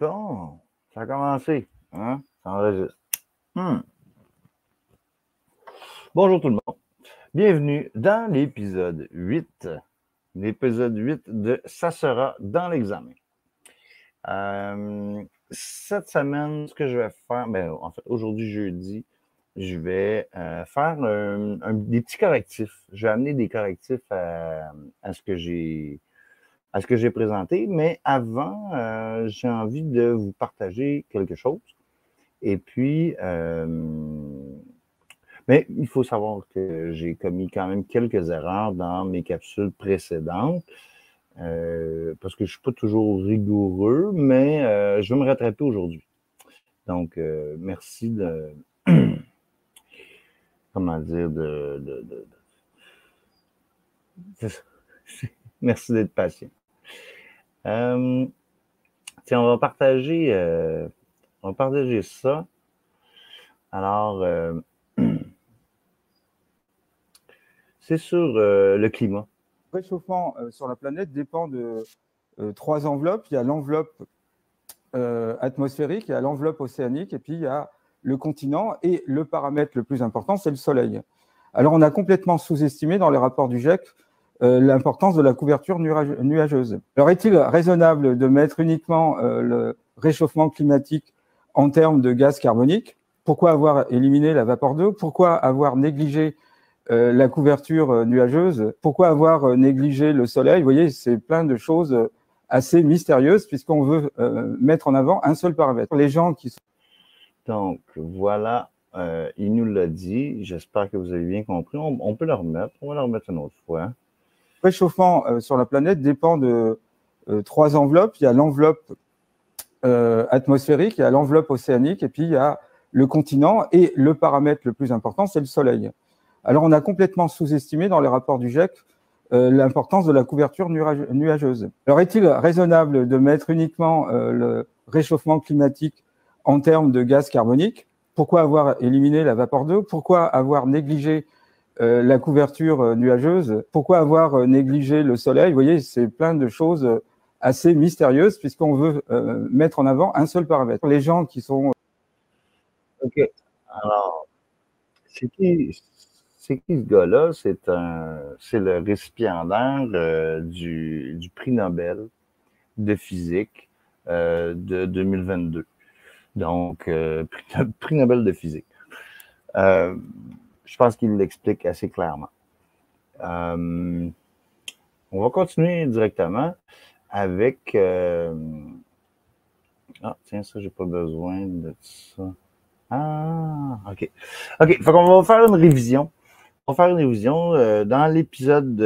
Bon, ça a commencé, hein? Ça enregistre. Bonjour tout le monde. Bienvenue dans l'épisode 8. L'épisode 8 de Ça sera dans l'examen. Cette semaine, ce que je vais faire, en fait, aujourd'hui, jeudi, je vais faire des petits correctifs. Je vais amener des correctifs à ce que j'ai présenté, mais avant, j'ai envie de vous partager quelque chose. Et puis, mais il faut savoir que j'ai commis quand même quelques erreurs dans mes capsules précédentes, parce que je ne suis pas toujours rigoureux, mais je vais me rattraper aujourd'hui. Donc, merci de... comment dire, merci d'être patient. Tiens, on va partager ça. Alors, c'est sur le climat. Le réchauffement sur la planète dépend de trois enveloppes. Il y a l'enveloppe atmosphérique, il y a l'enveloppe océanique, et puis il y a le continent. Et le paramètre le plus important, c'est le Soleil. Alors, on a complètement sous-estimé dans les rapports du GIEC l'importance de la couverture nuageuse. Alors, est-il raisonnable de mettre uniquement le réchauffement climatique en termes de gaz carbonique? Pourquoi avoir éliminé la vapeur d'eau? Pourquoi avoir négligé la couverture nuageuse? Pourquoi avoir négligé le soleil? Vous voyez, c'est plein de choses assez mystérieuses puisqu'on veut mettre en avant un seul paramètre. Les gens qui sont... Donc, voilà, il nous l'a dit. J'espère que vous avez bien compris. On peut le remettre. On va le remettre une autre fois. Le réchauffement sur la planète dépend de trois enveloppes. Il y a l'enveloppe atmosphérique, il y a l'enveloppe océanique, et puis il y a le continent. Et le paramètre le plus important, c'est le soleil. Alors, on a complètement sous-estimé dans les rapports du GIEC l'importance de la couverture nuageuse. Alors, est-il raisonnable de mettre uniquement le réchauffement climatique en termes de gaz carbonique? Pourquoi avoir éliminé la vapeur d'eau? Pourquoi avoir négligé la couverture nuageuse? Pourquoi avoir négligé le soleil? Vous voyez, c'est plein de choses assez mystérieuses puisqu'on veut mettre en avant un seul paramètre. Les gens qui sont... OK. Alors, c'est qui ce gars-là? C'est le récipiendaire du prix Nobel de physique de 2022. Donc, prix Nobel de physique. Je pense qu'il l'explique assez clairement. On va continuer directement avec... Ah, tiens, ça, j'ai pas besoin de ça. Ah, OK. OK, fait qu'on va faire une révision. On va faire une révision. Dans l'épisode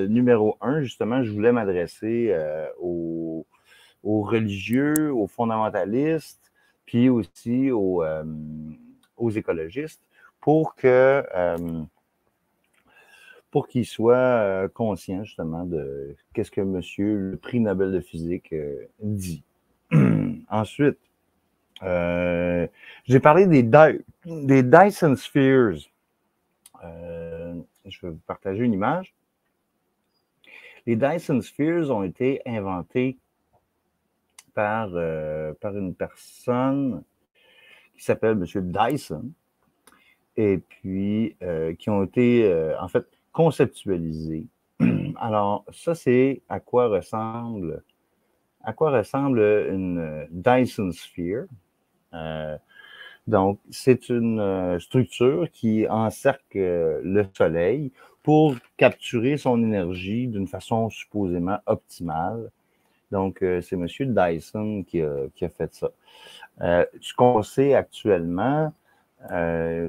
numéro 1, justement, je voulais m'adresser aux religieux, aux fondamentalistes, puis aussi aux écologistes, pour qu'ils soient conscients, justement, de qu'est-ce que monsieur le prix Nobel de physique dit. Ensuite, j'ai parlé des Dyson Spheres. Je vais vous partager une image. Les Dyson Spheres ont été inventés par une personne qui s'appelle M. Dyson, et puis qui ont été, en fait, conceptualisés. Alors, ça, c'est à quoi ressemble une Dyson Sphere. Donc, c'est une structure qui encercle le Soleil pour capturer son énergie d'une façon supposément optimale. Donc, c'est M. Dyson qui a fait ça. Ce qu'on sait actuellement,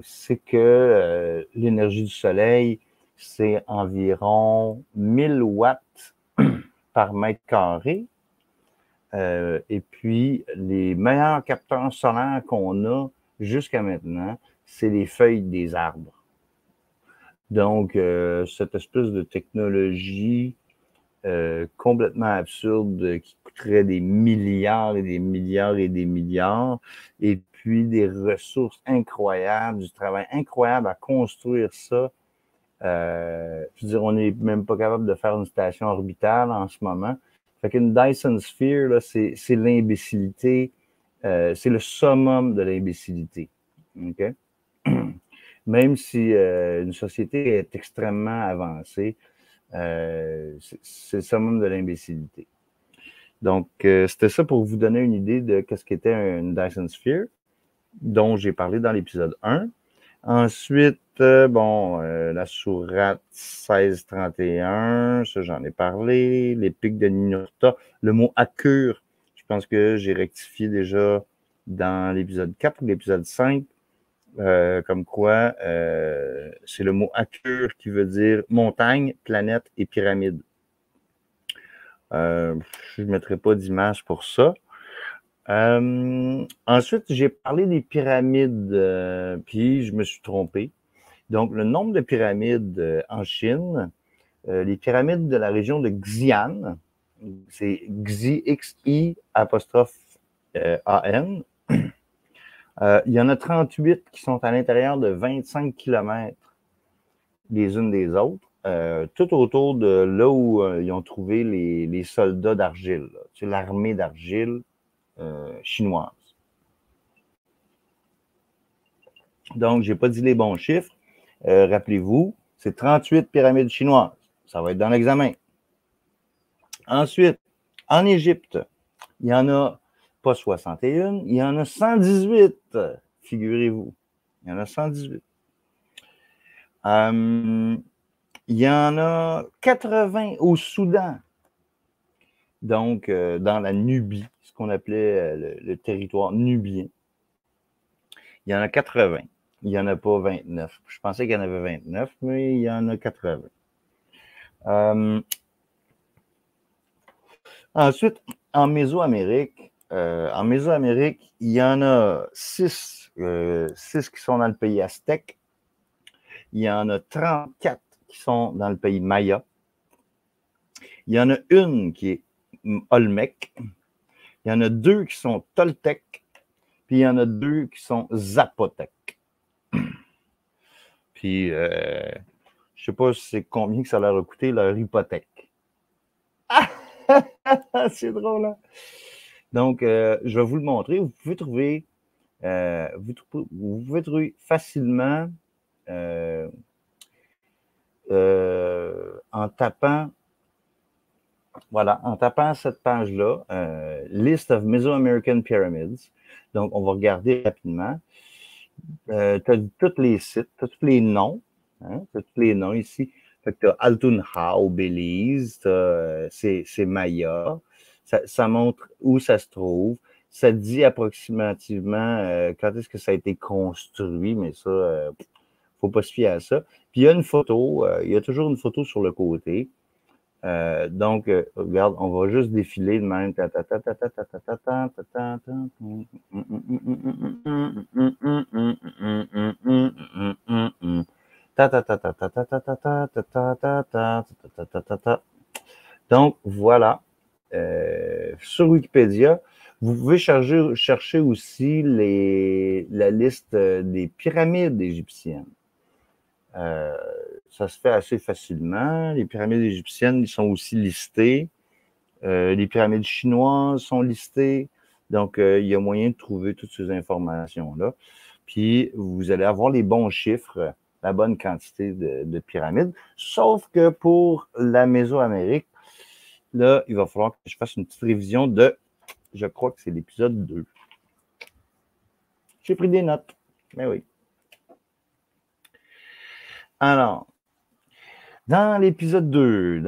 c'est que l'énergie du Soleil, c'est environ 1000 watts par mètre carré. Et puis, les meilleurs capteurs solaires qu'on a jusqu'à maintenant, c'est les feuilles des arbres. Donc, cette espèce de technologie complètement absurde qui coûterait des milliards et des milliards et des milliards, et puis des ressources incroyables, du travail incroyable à construire ça. Je veux dire, on n'est même pas capable de faire une station orbitale en ce moment. Fait qu'une Dyson Sphere, là, c'est l'imbécilité, c'est le summum de l'imbécilité. OK? Même si une société est extrêmement avancée, c'est le summum de l'imbécilité. Donc, c'était ça pour vous donner une idée de ce qu'était une Dyson Sphere, dont j'ai parlé dans l'épisode 1. Ensuite, la sourate 1631, ça j'en ai parlé. Les pics de Ninurta. Le mot Akur, je pense que j'ai rectifié déjà dans l'épisode 4 ou l'épisode 5. Comme quoi, c'est le mot Akur qui veut dire montagne, planète et pyramide. Je ne mettrai pas d'image pour ça. Ensuite, j'ai parlé des pyramides, puis je me suis trompé. Donc, le nombre de pyramides en Chine, les pyramides de la région de Xi'an, c'est Xi, X-I apostrophe A-N. Il y en a 38 qui sont à l'intérieur de 25 km les unes des autres, tout autour de là où ils ont trouvé les soldats d'argile, c'est l'armée d'argile chinoise. Donc, je n'ai pas dit les bons chiffres. Rappelez-vous, c'est 38 pyramides chinoises. Ça va être dans l'examen. Ensuite, en Égypte, il y en a pas 61, il y en a 118, figurez-vous. Il y en a 118. Il y en a 80 au Soudan. Donc, dans la Nubie, ce qu'on appelait le territoire nubien. Il y en a 80. Il n'y en a pas 29. Je pensais qu'il y en avait 29, mais il y en a 80. Ensuite, en Mésoamérique, il y en a 6 qui sont dans le pays aztèque. Il y en a 34 qui sont dans le pays maya. Il y en a une qui est Olmec. Il y en a 2 qui sont Toltèques. Puis il y en a 2 qui sont Zapotèques. Puis, je ne sais pas c'est combien que ça leur a coûté leur hypothèque. C'est drôle, hein? Donc, je vais vous le montrer. Vous pouvez trouver, facilement en tapant cette page-là, List of Mesoamerican Pyramids. Donc, on va regarder rapidement. Tu as tous les sites, tu as tous les noms. Hein? Tu as tous les noms ici. Fait que tu as Altunja au Belize, c'est Maya. Ça montre où ça se trouve. Ça dit approximativement quand est-ce que ça a été construit, mais ça, il ne faut pas se fier à ça. Puis il y a une photo, il y a toujours une photo sur le côté. Donc, regarde, on va juste défiler de même. Donc, voilà. Sur Wikipédia, vous pouvez chercher aussi la liste des pyramides égyptiennes. Ça se fait assez facilement. Les pyramides égyptiennes, ils sont aussi listées. Les pyramides chinoises sont listées. Donc, il y a moyen de trouver toutes ces informations-là. Puis, vous allez avoir les bons chiffres, la bonne quantité de pyramides. Sauf que pour la Mésoamérique, là, il va falloir que je fasse une petite révision je crois que c'est l'épisode 2. J'ai pris des notes. Mais oui. Alors, dans l'épisode 2,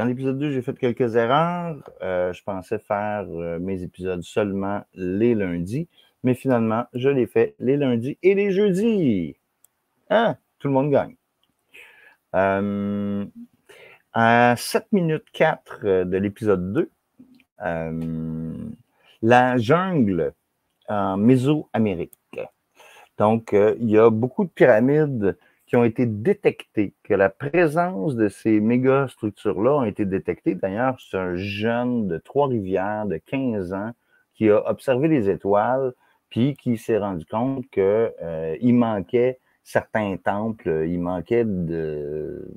j'ai fait quelques erreurs. Je pensais faire mes épisodes seulement les lundis, mais finalement, je les fais les lundis et les jeudis. Hein? Tout le monde gagne. À 7 minutes 4 de l'épisode 2, la jungle en Mésoamérique. Donc, il y a beaucoup de pyramides qui ont été détectées, que la présence de ces méga structures-là ont été détectées. D'ailleurs, c'est un jeune de Trois-Rivières de 15 ans qui a observé les étoiles, puis qui s'est rendu compte qu'il manquait certains temples, il manquait de...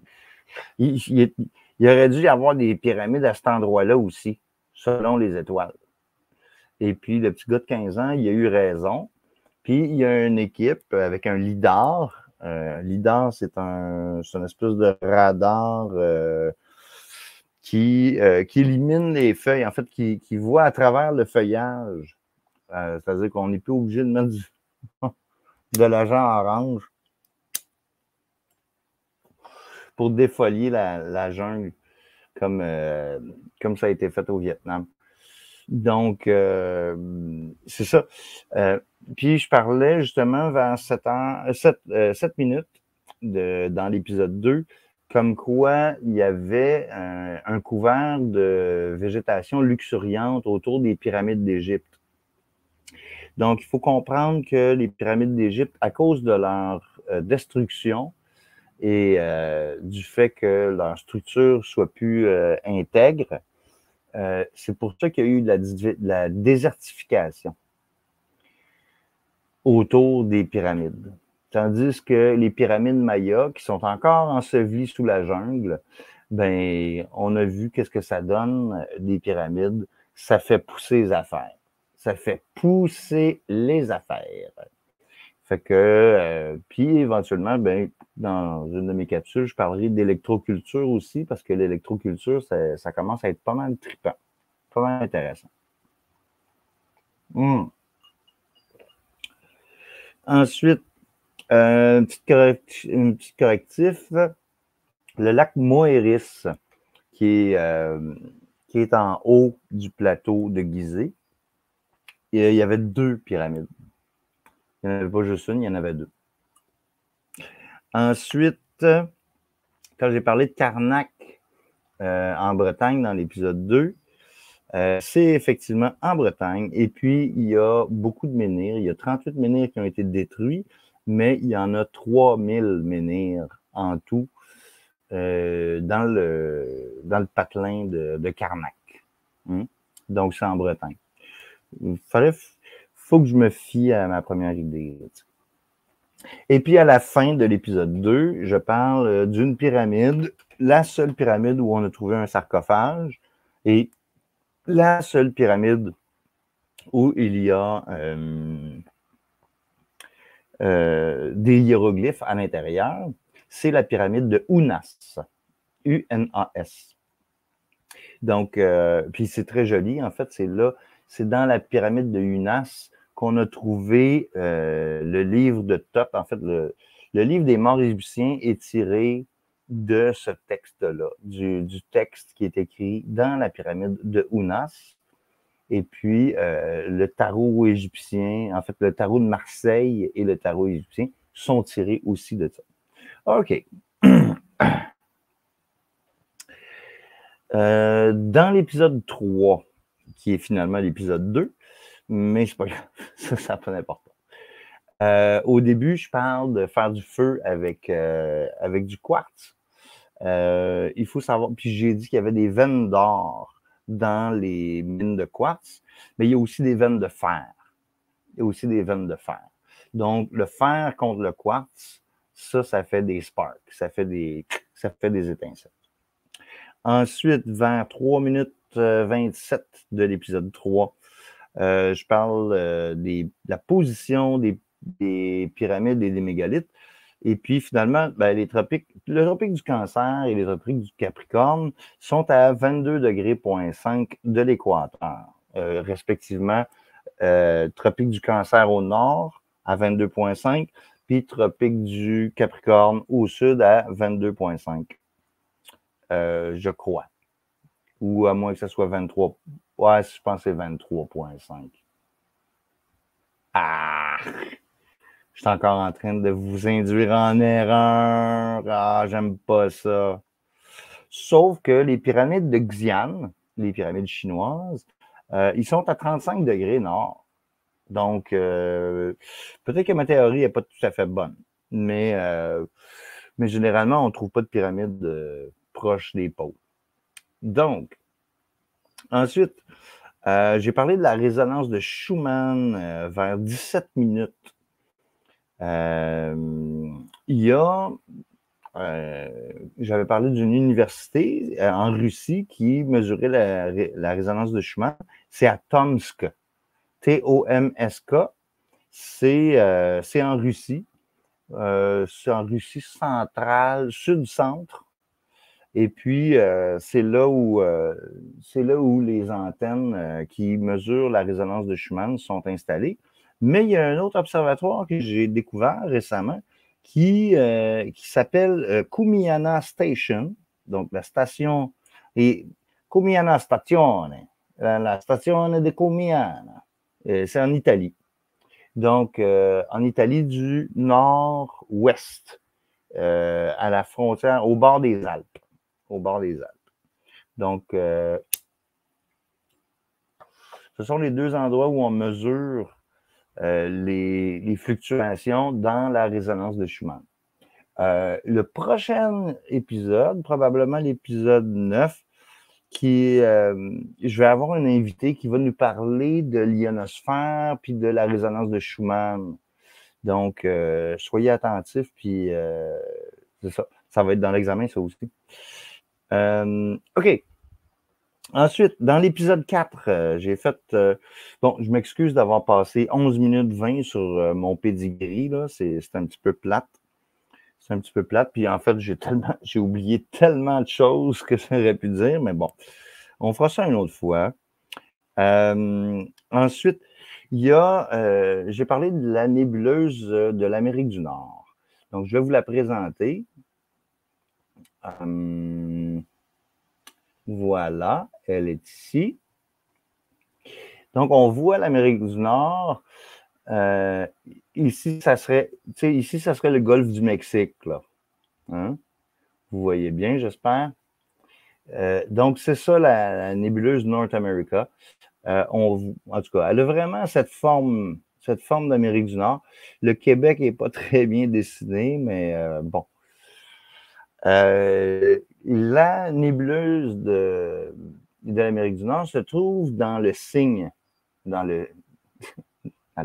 Il aurait dû y avoir des pyramides à cet endroit-là aussi. selon les étoiles. Et puis, le petit gars de 15 ans, il a eu raison. Puis, il y a une équipe avec un lidar. Lidar, c'est une espèce de radar qui élimine les feuilles, en fait, qui voit à travers le feuillage. C'est-à-dire qu'on n'est plus obligé de mettre de l'agent orange pour défolier la jungle, comme ça a été fait au Vietnam. Donc, c'est ça. Puis, je parlais justement vers 7 minutes dans l'épisode 2, comme quoi il y avait un couvert de végétation luxuriante autour des pyramides d'Égypte. Donc, il faut comprendre que les pyramides d'Égypte, à cause de leur destruction et du fait que leur structure soit plus intègre, c'est pour ça qu'il y a eu de la désertification autour des pyramides. Tandis que les pyramides mayas, qui sont encore ensevelies sous la jungle, ben, on a vu qu'est-ce que ça donne, des pyramides. Ça fait pousser les affaires. Ça fait pousser les affaires. Fait que, puis éventuellement, ben, dans une de mes capsules, je parlerai d'électroculture aussi, parce que l'électroculture, ça commence à être pas mal trippant, pas mal intéressant. Ensuite, un petit correctif, le lac Moéris, qui est en haut du plateau de Gizeh. Il y avait 2 pyramides. Il n'y en avait pas juste une, il y en avait 2. Ensuite, quand j'ai parlé de Karnak en Bretagne dans l'épisode 2, c'est effectivement en Bretagne. Et puis, il y a beaucoup de menhirs. Il y a 38 menhirs qui ont été détruits, mais il y en a 3000 menhirs en tout dans le patelin de Karnak. Donc, c'est en Bretagne. Faut que je me fie à ma première idée. Et puis, à la fin de l'épisode 2, je parle d'une pyramide, la seule pyramide où on a trouvé un sarcophage et la seule pyramide où il y a des hiéroglyphes à l'intérieur, c'est la pyramide de Unas. U-N-A-S. Donc, puis c'est très joli. En fait, c'est dans la pyramide de Unas qu'on a trouvé le livre de Thoth. En fait, le livre des morts égyptiens est tiré de ce texte-là, du texte qui est écrit dans la pyramide de Unas. Et puis, le tarot égyptien, en fait, le tarot de Marseille et le tarot égyptien sont tirés aussi de ça. OK. Dans l'épisode 3, qui est finalement l'épisode 2, mais c'est pas grave, ça n'a pas d'importance. Au début, je parle de faire du feu avec du quartz. Il faut savoir, puis j'ai dit qu'il y avait des veines d'or dans les mines de quartz, mais il y a aussi des veines de fer. Donc, le fer contre le quartz, ça fait des sparks, ça fait des étincelles. Ensuite, vers 3 minutes 27 de l'épisode 3, je parle de la position des pyramides et des mégalithes. Et puis, finalement, ben, le tropique du Cancer et les tropiques du Capricorne sont à 22,5 degrés de l'équateur, respectivement. Tropique du Cancer au nord à 22,5, puis tropique du Capricorne au sud à 22,5. Je crois. Ou à moins que ce soit 23. Ouais, je pense que c'est 23,5. Ah! Je suis encore en train de vous induire en erreur. Ah, j'aime pas ça. Sauf que les pyramides de Xi'an, les pyramides chinoises, ils sont à 35 degrés nord. Donc, peut-être que ma théorie n'est pas tout à fait bonne. Mais généralement, on ne trouve pas de pyramide proche des pôles. Donc, ensuite, j'ai parlé de la résonance de Schumann vers 17 minutes. Il y a j'avais parlé d'une université en Russie qui mesurait la résonance de Schumann. C'est à Tomsk. T-O-M-S-K. C'est en Russie. C'est en Russie centrale, sud-centre. Et puis, c'est là où les antennes qui mesurent la résonance de Schumann sont installées. Mais il y a un autre observatoire que j'ai découvert récemment qui s'appelle Kumiana Station, donc la station, et Kumiana Stazione, la stazione de Kumiana. C'est en Italie. Donc, en Italie du nord-ouest, à la frontière, au bord des Alpes. Au bord des Alpes. Donc, ce sont les deux endroits où on mesure les fluctuations dans la résonance de Schumann. Le prochain épisode, probablement l'épisode 9, je vais avoir un invité qui va nous parler de l'ionosphère puis de la résonance de Schumann. Donc, soyez attentifs, puis c'est ça. Ça va être dans l'examen, ça aussi. OK. Ensuite, dans l'épisode 4, j'ai fait... bon, je m'excuse d'avoir passé 11 minutes 20 sur mon pedigree, là. C'est un petit peu plate. C'est un petit peu plate. Puis en fait, j'ai oublié tellement de choses que j'aurais pu dire, mais bon, on fera ça une autre fois. Ensuite, j'ai parlé de la nébuleuse de l'Amérique du Nord. Donc, je vais vous la présenter. Voilà, elle est ici. Donc, on voit l'Amérique du Nord. Ici, ça serait le golfe du Mexique, là. Hein? Vous voyez bien, j'espère. Donc, c'est ça la nébuleuse North America. En tout cas, elle a vraiment cette forme d'Amérique du Nord. Le Québec n'est pas très bien dessiné, mais bon. La nébuleuse de l'Amérique du Nord se trouve dans le cygne. Dans le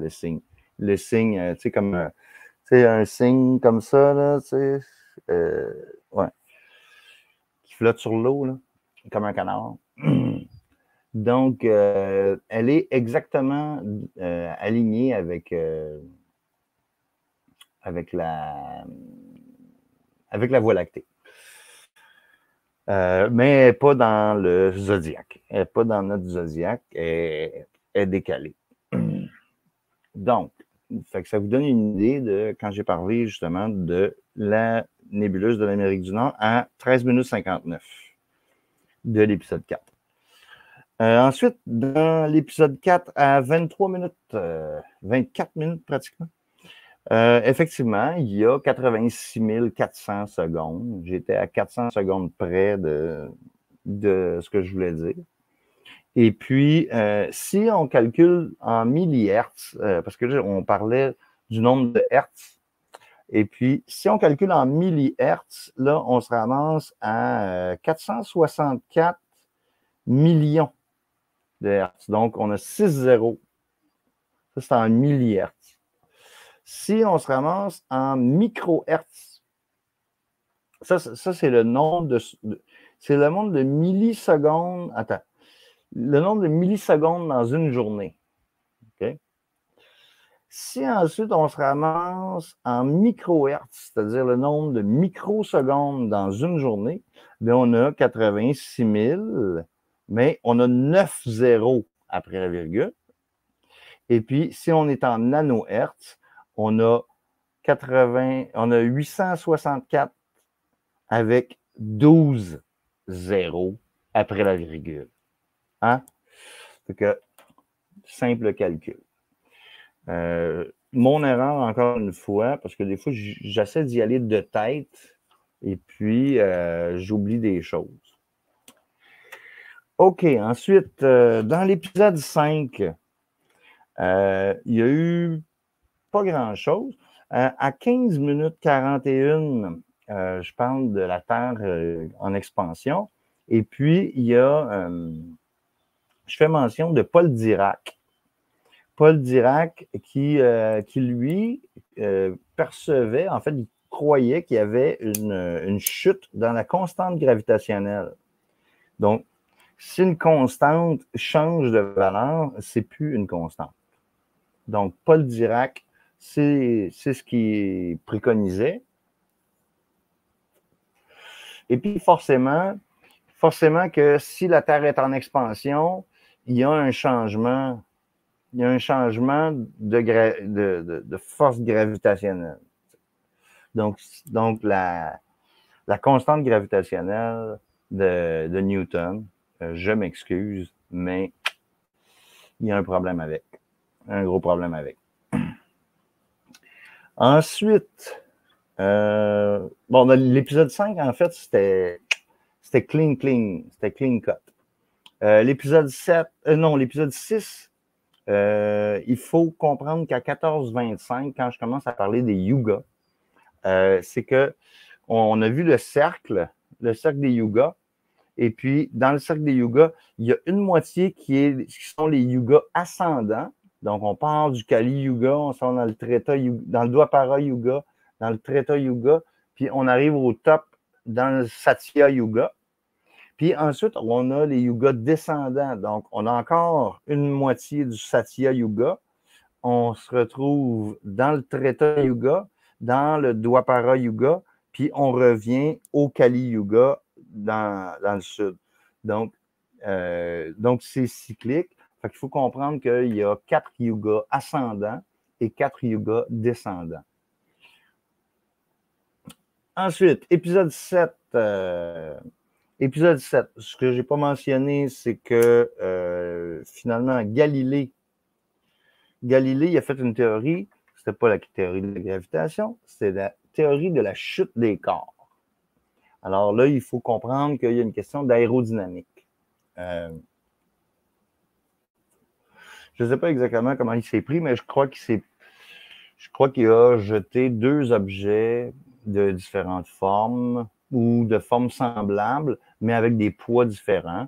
cygne. Le cygne, tu sais, comme un cygne comme ça, là, tu sais. Ouais. Qui flotte sur l'eau, là, comme un canard. Donc, elle est exactement alignée avec la Voie lactée. Mais pas dans le zodiaque. Elle n'est pas dans notre zodiaque. Elle est décalée. Donc, fait que ça vous donne une idée de quand j'ai parlé justement de la nébuleuse de l'Amérique du Nord à 13 minutes 59 de l'épisode 4. Ensuite, dans l'épisode 4 à 23 minutes, 24 minutes pratiquement, effectivement, il y a 86 400 secondes. J'étais à 400 secondes près de ce que je voulais dire. Et puis, si on calcule en millihertz, parce que là, on parlait du nombre de hertz, et puis, si on calcule en millihertz, là, on se ramasse à 464 millions de hertz. Donc, on a 6 zéros. Ça, c'est en millihertz. Si on se ramasse en microhertz, ça c'est le nombre de millisecondes. Attends. Le nombre de millisecondes dans une journée. Okay? Si ensuite on se ramasse en microhertz, c'est-à-dire le nombre de microsecondes dans une journée, bien on a 86 000, mais on a 9 zéros après la virgule. Et puis, si on est en nanohertz, on a 864 avec 12 zéros après la virgule. Hein? C'est que, simple calcul. Mon erreur, encore une fois, parce que des fois, j'essaie d'y aller de tête et puis j'oublie des choses. OK, ensuite, dans l'épisode 5, il y a eu pas grand-chose. À 15 minutes 41, je parle de la Terre en expansion. Et puis, il y a, je fais mention de Paul Dirac. Paul Dirac qui lui, percevait, en fait, il croyait qu'il y avait une chute dans la constante gravitationnelle. Donc, si une constante change de valeur, c'est plus une constante. Donc, Paul Dirac, c'est ce qu'il préconisait. Et puis, forcément que si la Terre est en expansion, il y a un changement. Il y a un changement de force gravitationnelle. Donc la constante gravitationnelle de Newton, je m'excuse, mais il y a un problème avec. Un gros problème avec. Ensuite, bon, l'épisode 5, en fait, c'était clean cut. L'épisode 7, non, l'épisode 6, il faut comprendre qu'à 14h25, quand je commence à parler des yugas, c'est que on a vu le cercle des yugas, et puis dans le cercle des yugas, il y a une moitié qui sont les yugas ascendants. Donc, on part du Kali Yuga, on sort dans le Treta Yuga, dans le Dwapara Yuga, dans le Treta Yuga, puis on arrive au top dans le Satya Yuga. Puis ensuite, on a les yugas descendants. Donc, on a encore une moitié du Satya Yuga. On se retrouve dans le Treta Yuga, dans le Dwapara Yuga, puis on revient au Kali Yuga dans le sud. Donc c'est cyclique. Fait qu'il faut comprendre qu'il y a 4 yugas ascendants et 4 yugas descendants. Ensuite, épisode 7. Épisode 7. Ce que je n'ai pas mentionné, c'est que finalement, Galilée, il a fait une théorie. C'était pas la théorie de la gravitation, c'était la théorie de la chute des corps. Alors là, il faut comprendre qu'il y a une question d'aérodynamique. Je ne sais pas exactement comment il s'est pris, mais je crois qu'il a jeté 2 objets de différentes formes ou de formes semblables, mais avec des poids différents,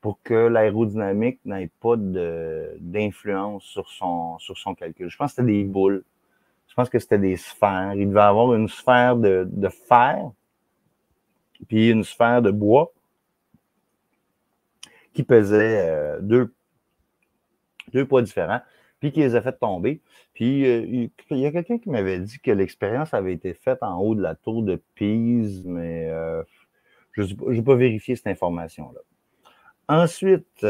pour que l'aérodynamique n'ait pas d'influence sur son calcul. Je pense que c'était des boules. Je pense que c'était des sphères. Il devait avoir une sphère de fer, puis une sphère de bois qui pesait 2 poids différents, puis qui les a fait tomber. Puis il y a quelqu'un qui m'avait dit que l'expérience avait été faite en haut de la tour de Pise, mais je n'ai pas vérifié cette information-là. Ensuite,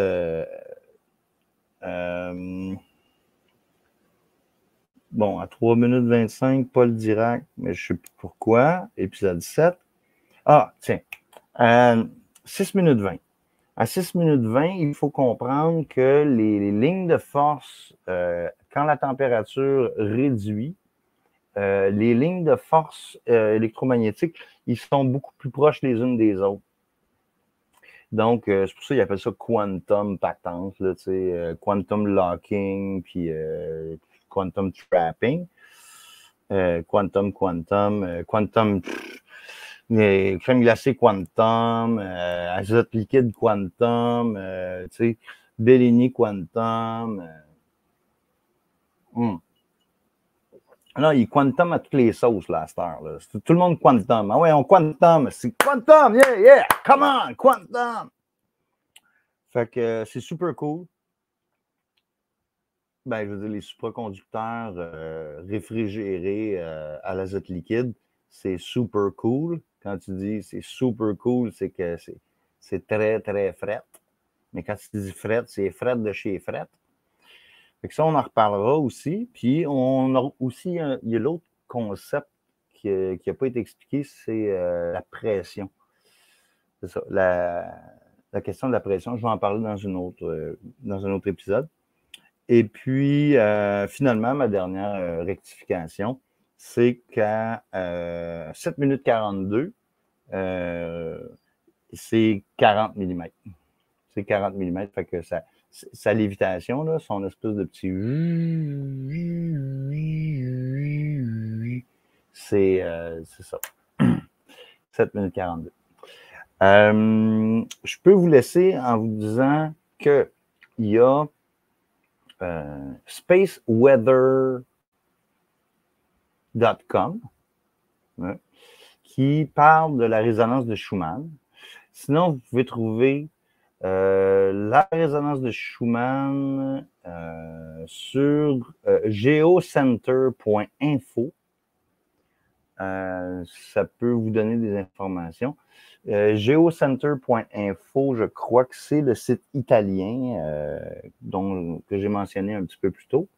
bon, à 3 minutes 25, Paul Dirac, mais je ne sais plus pourquoi, épisode 7. Ah, tiens, 6 minutes 20. À 6 minutes 20, il faut comprendre que les lignes de force, quand la température réduit, les lignes de force électromagnétiques, ils sont beaucoup plus proches les unes des autres. Donc, c'est pour ça qu'ils appellent ça quantum patente, là, quantum locking, puis quantum trapping. Quantum, crème glacée quantum, azote liquide quantum, Bellini quantum. Non, il quantum à toutes les sauces, là, à cette heure. Là. Tout le monde quantum. Ah ouais, on quantum. C'est quantum, yeah, come on, quantum. Fait que c'est super cool. Ben, je veux dire, les supraconducteurs réfrigérés à l'azote liquide, c'est super cool. Quand tu dis c'est super cool, c'est que c'est très, très fret. Mais quand tu dis fret, c'est fret de chez fret. Fait que ça, on en reparlera aussi. Puis, on a aussi, il y a l'autre concept qui n'a pas été expliqué, c'est la pression. C'est ça, la question de la pression. Je vais en parler dans un autre épisode. Et puis, finalement, ma dernière rectification, c'est qu'à 7 minutes 42, c'est 40 mm. C'est 40 mm, fait que sa lévitation, là, son espèce de petit... C'est ça. 7 minutes 42. Je peux vous laisser en vous disant qu'il y a Space Weather hein, qui parle de la résonance de Schumann. Sinon, vous pouvez trouver la résonance de Schumann sur geocenter.info. Ça peut vous donner des informations. Geocenter.info, je crois que c'est le site italien que j'ai mentionné un petit peu plus tôt.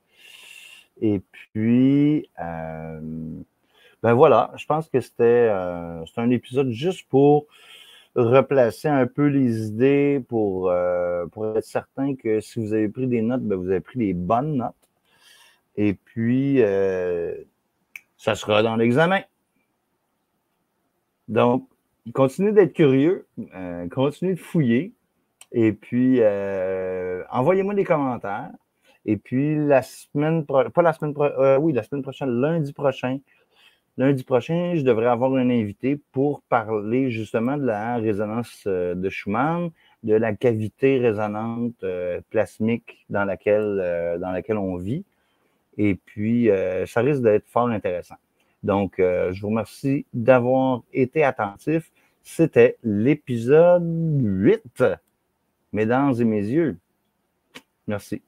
Et puis, ben voilà, je pense que c'était un épisode juste pour replacer un peu les idées, pour être certain que si vous avez pris des notes, ben vous avez pris des bonnes notes. Et puis, ça sera dans l'examen. Donc, continuez d'être curieux, continuez de fouiller, et puis envoyez-moi des commentaires. Et puis, la semaine prochaine, lundi prochain, je devrais avoir un invité pour parler justement de la résonance de Schumann, de la cavité résonante plasmique dans laquelle on vit. Et puis, ça risque d'être fort intéressant. Donc, je vous remercie d'avoir été attentif. C'était l'épisode 8, mesdames et messieurs. Merci.